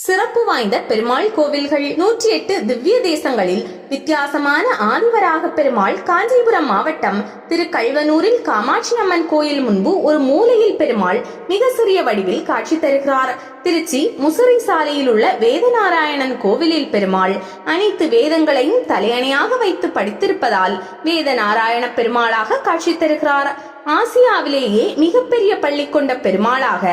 சிறப்பு வாய்ந்த பெருமாள் கோவில்கள் 108 திவ்ய தேசங்களில் வித்தியாசமான ஆதிவராக பெருமாள் காஞ்சிபுரம் மாவட்டம் திருக்கல்வனூரில் காமாட்சி அம்மன் கோயில் முன்பு ஒரு மூலையில் பெருமாள் மிக சிறிய வடிவில் காட்சி தருகிறார். திருச்சி முசிறி சாலையில் உள்ள வேதநாராயணன் கோவிலில் பெருமாள் அனைத்து வேதங்களையும் தலையணையாக வைத்து படித்திருப்பதால் வேதநாராயண பெருமாளாக காட்சி தருகிறார். ஆசியாவிலேயே மிகப்பெரிய பள்ளி கொண்ட பெருமாளாக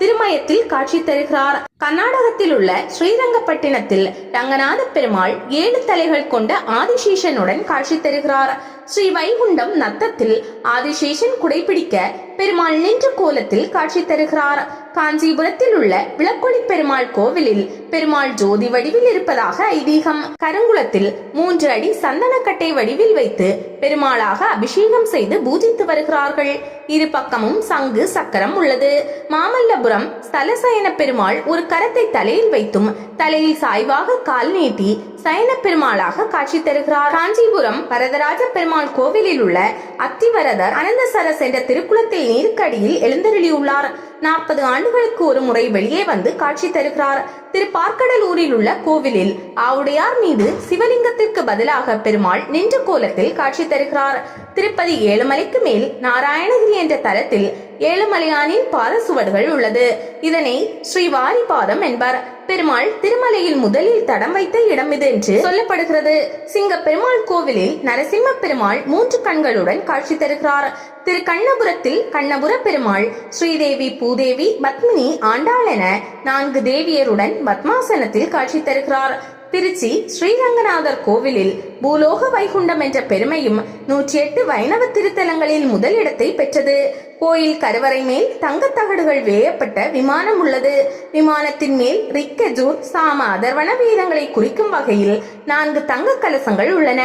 திருமயத்தில் காட்சி தருகிறார். கர்நாடகத்தில் உள்ள ஸ்ரீரங்கப்பட்டினத்தில் ரங்கநாத பெருமாள் 7 தலைகள் கொண்ட ஆதிசேஷனுடன் காட்சி தருகிறார். ஸ்ரீ வைகுண்டம் நத்தத்தில் ஆதிசேஷன் குடைபிடிக்க பெருமாள் நின்ற கோலத்தில் காட்சி தருகிறார். காஞ்சிபுரத்தில் உள்ள விளக்கொளி பெருமாள் கோவிலில் பெருமாள் ஜோதி வடிவில் இருப்பதாக ஐதீகம். கருங்குளத்தில் 3 அடி சந்தனக்கட்டை வடிவில் வைத்து பெருமாளாக அபிஷேகம் செய்து பூஜித்து வருகிறார்கள். இரு பக்கமும் சங்கு சக்கரம் உள்ளது. மாமல்லபுரம் ஸ்தலசயன பெருமாள் ஒரு கரத்தை தலையில் வைத்தும் தலையில் சாய்வாக கால் நீட்டி சயன பெருமாளாக காட்சி தருகிறார். காஞ்சிபுரம் வரதராஜ பெருமாள் கோவிலில் உள்ள அத்திவரதர் அனந்தசரஸ் என்ற திருக்குளத்தில் நீருக்கடியில் எழுந்தருளியுள்ளார். 40 ஆண்டுகளுக்கு ஒரு முறை வெளியே வந்து காட்சி தருகிறார். திருப்பார்க்கடலூரில் உள்ள கோவிலில் ஆவுடையார் மீது சிவலிங்கத்திற்கு பதிலாக பெருமாள் நின்ற கோலத்தில் காட்சி தருகிறார். திருப்பதி ஏழுமலைக்கு மேல் நாராயணகிரி என்ற தலத்தில் ஏழுமலையானின் பாத சுவடுகள் உள்ளது. இதனை ஸ்ரீவாரி பாதம் என்பர். பெருமாள் திருமலையில் முதலில் தடம் வைத்த இடம் இது என்று சொல்லப்படுகிறது. சிங்க பெருமாள் கோவிலில் நரசிம்ம பெருமாள் 3 கண்களுடன் காட்சி தருகிறார். திரு கண்ணபுரத்தில் கண்ணபுர பெருமாள் ஸ்ரீதேவி, பூதேவி, பத்மினி, ஆண்டாள் என 4 தேவியருடன் பத்மாசனத்தில் காட்சி தருகிறார். திருச்சி ஸ்ரீரங்கநாதர் கோவிலில் பூலோக வைகுண்டம் என்ற பெருமையும் 108 வைணவ திருத்தலங்களில் முதலிடத்தை பெற்றது. கோயில் கருவறை மேல் தங்கத்தகடுகள் வேயப்பட்ட விமானம் உள்ளது. விமானத்தின் மேல் ரிக்கஜூர், சாம, அதர்வன வேதங்களை குறிக்கும் வகையில் 4 தங்க கலசங்கள் உள்ளன.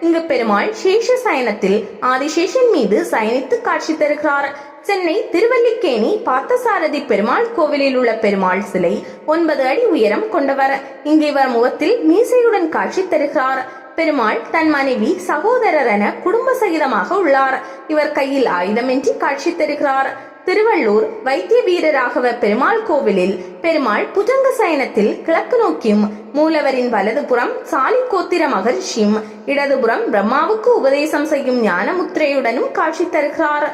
இங்கு பெருமாள் சேஷ சயனத்தில் ஆதிசேஷன் மீது சயனித்து காட்சி தருகிறார். சென்னை திருவல்லிக்கேணி பார்த்தசாரதி பெருமாள் கோவிலில் உள்ள பெருமாள் சிலை 9 அடி உயரம் கொண்டவர். இங்கே இவர் முகத்தில் மீசையுடன் காட்சி தருகிறார். பெருமாள் தன் மனைவி, சகோதரர் என குடும்ப சகிதமாக உள்ளார். இவர் கையில் ஆயுதமின்றி காட்சி தருகிறார். திருவள்ளூர் வைத்திய வீரராகவ பெருமாள் கோவிலில் பெருமாள் புஜங்க சயனத்தில் கிழக்கு நோக்கியும் மூலவரின் வலதுபுறம் சாலி கோத்திர மகர்ஷியும் இடதுபுறம் பிரம்மாவுக்கு உபதேசம் செய்யும் ஞான முத்திரையுடனும் காட்சி தருகிறார்.